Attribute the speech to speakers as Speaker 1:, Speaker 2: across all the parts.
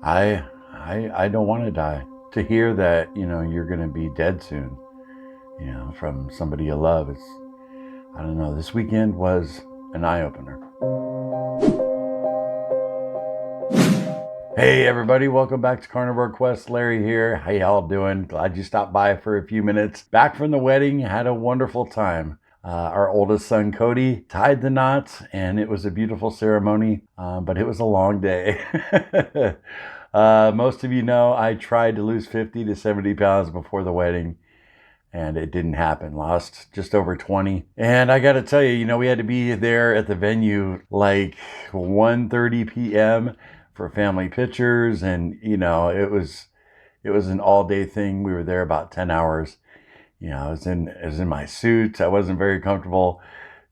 Speaker 1: I don't want to die. To hear that, you're going to be dead soon, from somebody you love, I don't know, this weekend was an eye-opener. Hey everybody, welcome back to Carnivore Quest. Larry here. How y'all doing? Glad you stopped by for a few minutes. Back from the wedding, had a wonderful time. Our oldest son, Cody, tied the knots, and it was a beautiful ceremony, but it was a long day. Most of you know I tried to lose 50 to 70 pounds before the wedding, and it didn't happen. Lost just over 20. And I got to tell you, we had to be there at the venue like 1:30 p.m. for family pictures, and it was an all-day thing. We were there about 10 hours. I was in my suit. I wasn't very comfortable.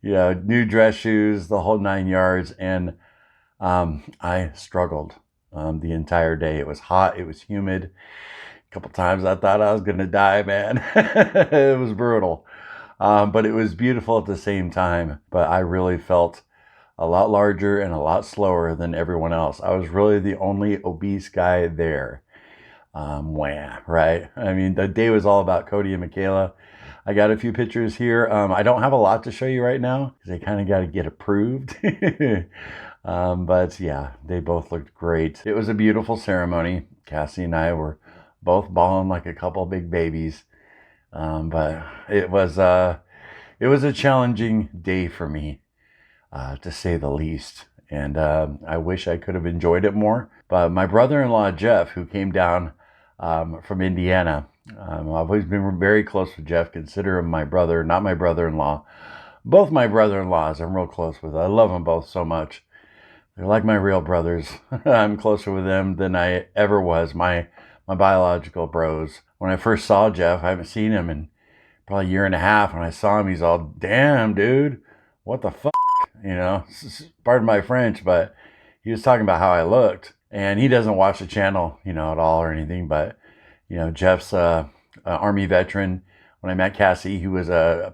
Speaker 1: New dress shoes, the whole 9 yards, and I struggled the entire day. It was hot. It was humid. A couple times I thought I was gonna die, man. It was brutal, but it was beautiful at the same time. But I really felt a lot larger and a lot slower than everyone else. I was really the only obese guy there. Right? I mean, the day was all about Cody and Michaela. I got a few pictures here. I don't have a lot to show you right now because they kind of got to get approved. But yeah, they both looked great. It was a beautiful ceremony. Cassie and I were both bawling like a couple big babies. But it was a challenging day for me, to say the least. And I wish I could have enjoyed it more. But my brother-in-law, Jeff, who came down from Indiana, I've always been very close with Jeff. Consider him my brother, not my brother-in-law. Both my brother-in-laws I'm real close with. I love them both so much. They're like my real brothers. I'm closer with them than I ever was, my biological bros. When I first saw Jeff, I haven't seen him in probably a year and a half. When I saw him, he's all, damn, dude, what the fuck? Pardon my French, but he was talking about how I looked. And he doesn't watch the channel, at all or anything. But, Jeff's a Army veteran. When I met Cassie, he was a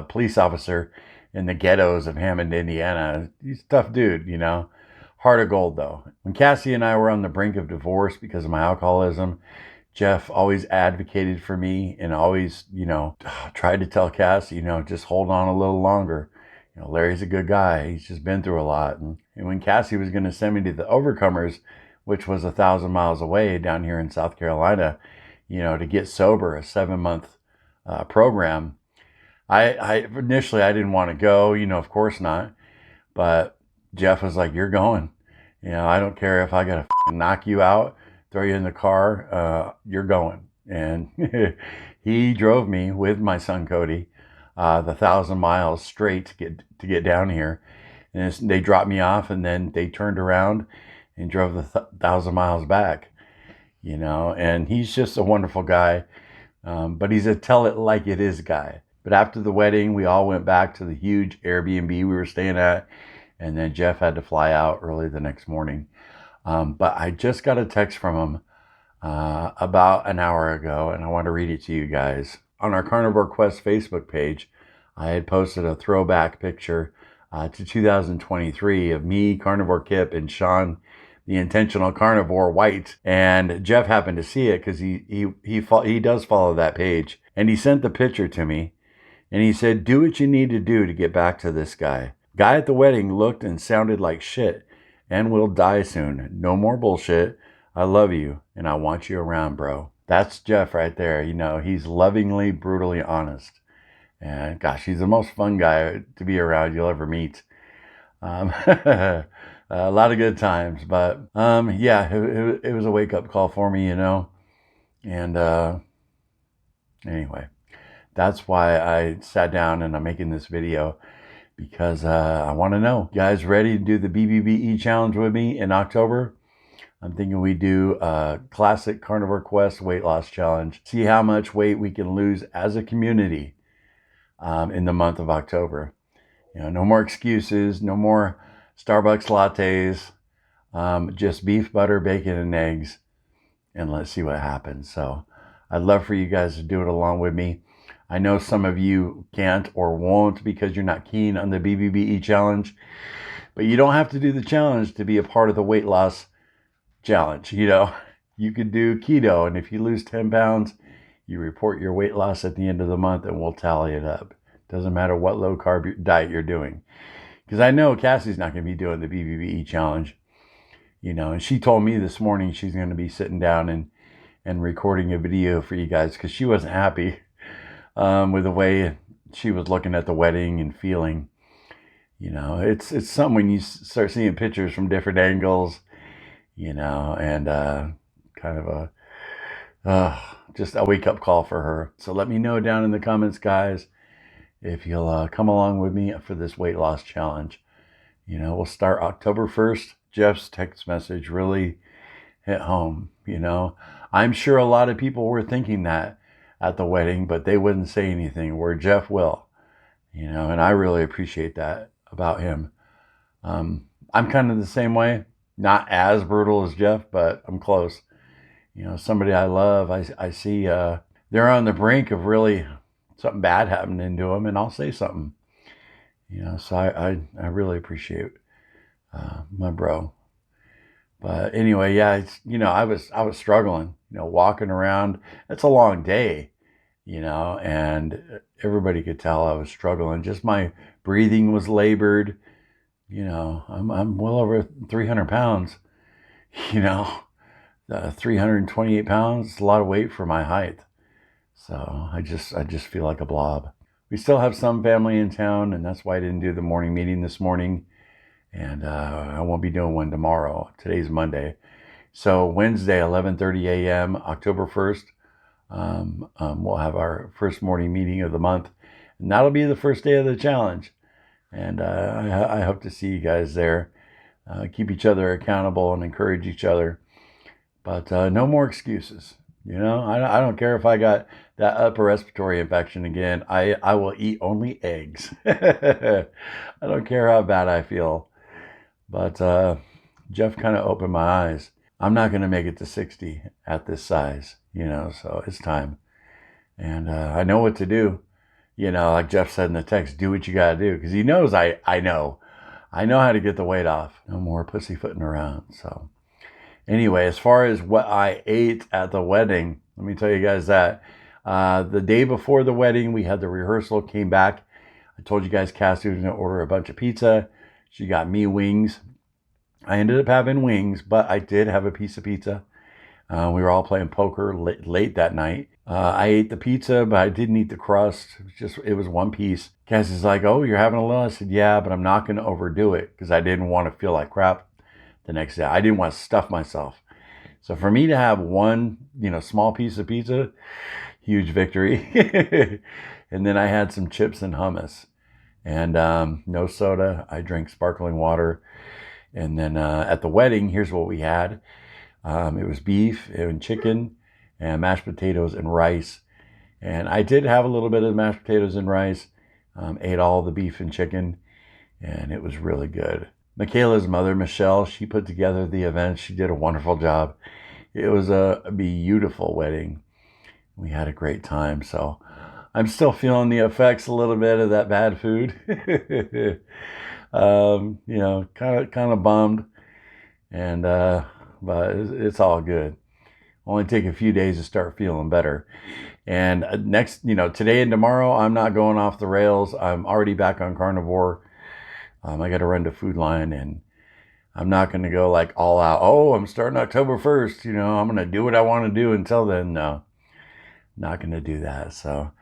Speaker 1: police officer in the ghettos of Hammond, Indiana. He's a tough dude, Heart of gold, though. When Cassie and I were on the brink of divorce because of my alcoholism, Jeff always advocated for me and always, tried to tell Cassie, just hold on a little longer. Larry's a good guy. He's just been through a lot. And when Cassie was going to send me to the Overcomers, which was 1,000 miles away down here in South Carolina, to get sober, a 7-month program, I initially I didn't want to go, of course not. But Jeff was like, you're going. I don't care if I got to knock you out, throw you in the car, you're going. And he drove me with my son Cody the 1,000 miles straight to get down here. And they dropped me off, and then they turned around and drove the 1,000 miles back. And he's just a wonderful guy. But he's a tell it like it is guy. But after the wedding, we all went back to the huge Airbnb we were staying at. And then Jeff had to fly out early the next morning. But I just got a text from him about an hour ago, and I want to read it to you guys. On our Carnivore Quest Facebook page, I had posted a throwback picture to 2023 of me, Carnivore Kip, and Sean, the Intentional Carnivore White. And Jeff happened to see it because he does follow that page. And he sent the picture to me, and he said, do what you need to do to get back to this guy. Guy at the wedding looked and sounded like shit and will die soon. No more bullshit. I love you, and I want you around, bro. That's Jeff right there. He's lovingly, brutally honest. And gosh, he's the most fun guy to be around you'll ever meet. A lot of good times. But yeah, it was a wake-up call for me, And anyway, that's why I sat down and I'm making this video. Because I want to know. You guys ready to do the BBBE challenge with me in October? I'm thinking we do a classic Carnivore Quest weight loss challenge. See how much weight we can lose as a community in the month of October. No more excuses, no more Starbucks lattes, just beef, butter, bacon, and eggs. And let's see what happens. So I'd love for you guys to do it along with me. I know some of you can't or won't because you're not keen on the BBBE challenge. But you don't have to do the challenge to be a part of the weight loss challenge. You know, you could do keto, and if you lose 10 pounds, you report your weight loss at the end of the month and we'll tally it up. Doesn't matter what low carb diet you're doing. Because I know Cassie's not going to be doing the BBBE challenge, you know, and she told me this morning she's going to be sitting down and recording a video for you guys because she wasn't happy with the way she was looking at the wedding and feeling. You know, it's something when you start seeing pictures from different angles, you know, and kind of just a wake-up call for her. So let me know down in the comments, guys, if you'll come along with me for this weight loss challenge. You know, we'll start October 1st. Jeff's text message really hit home, you know. I'm sure a lot of people were thinking that at the wedding, but they wouldn't say anything, where Jeff will, you know, and I really appreciate that about him. I'm kind of the same way, not as brutal as Jeff, but I'm close. You know, somebody I love, I see they're on the brink of really something bad happening to them, and I'll say something. You know, so I really appreciate my bro. But anyway, yeah, it's, you know, I was struggling, you know, walking around. It's a long day, you know, and everybody could tell I was struggling. Just my breathing was labored. You know, I'm well over 300 pounds, you know, 328 pounds. It's a lot of weight for my height. So I just feel like a blob. We still have some family in town, and that's why I didn't do the morning meeting this morning. And I won't be doing one tomorrow. Today's Monday. So Wednesday, 11:30 a.m., October 1st, we'll have our first morning meeting of the month. And that'll be the first day of the challenge. And I hope to see you guys there. Keep each other accountable and encourage each other. But no more excuses. You know, I don't care if I got that upper respiratory infection again. I will eat only eggs. I don't care how bad I feel. But Jeff kind of opened my eyes. I'm not going to make it to 60 at this size, you know, so it's time. And I know what to do. You know, like Jeff said in the text, do what you got to do. Because he knows I know. I know how to get the weight off. No more pussyfooting around. So anyway, as far as what I ate at the wedding, let me tell you guys that. The day before the wedding, we had the rehearsal, came back. I told you guys Cassie was going to order a bunch of pizza. She got me wings. I ended up having wings, but I did have a piece of pizza. We were all playing poker late that night. I ate the pizza, but I didn't eat the crust. It was one piece. Cassie's like, "Oh, you're having a little?" I said, "Yeah, but I'm not going to overdo it because I didn't want to feel like crap the next day. I didn't want to stuff myself." So for me to have one, you know, small piece of pizza, huge victory. And then I had some chips and hummus. And no soda. I drank sparkling water. And then at the wedding, here's what we had. It was beef and chicken and mashed potatoes and rice. And I did have a little bit of mashed potatoes and rice. Ate all the beef and chicken. And it was really good. Michaela's mother, Michelle, she put together the event. She did a wonderful job. It was a beautiful wedding. We had a great time. So I'm still feeling the effects a little bit of that bad food. You know, kind of bummed, and but it's all good. Only take a few days to start feeling better. And next, you know, today and tomorrow, I'm not going off the rails. I'm already back on carnivore. I got to run to Food Line, and I'm not going to go like all out. Oh, I'm starting October 1st. You know, I'm going to do what I want to do until then. No, not going to do that. So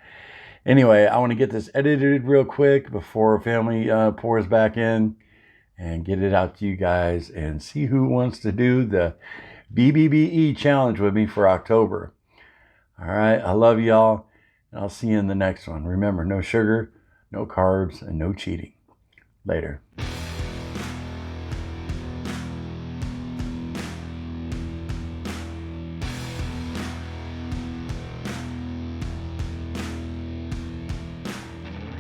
Speaker 1: anyway, I want to get this edited real quick before family pours back in and get it out to you guys and see who wants to do the BBBE challenge with me for October. All right, I love y'all, and I'll see you in the next one. Remember, no sugar, no carbs, and no cheating. Later.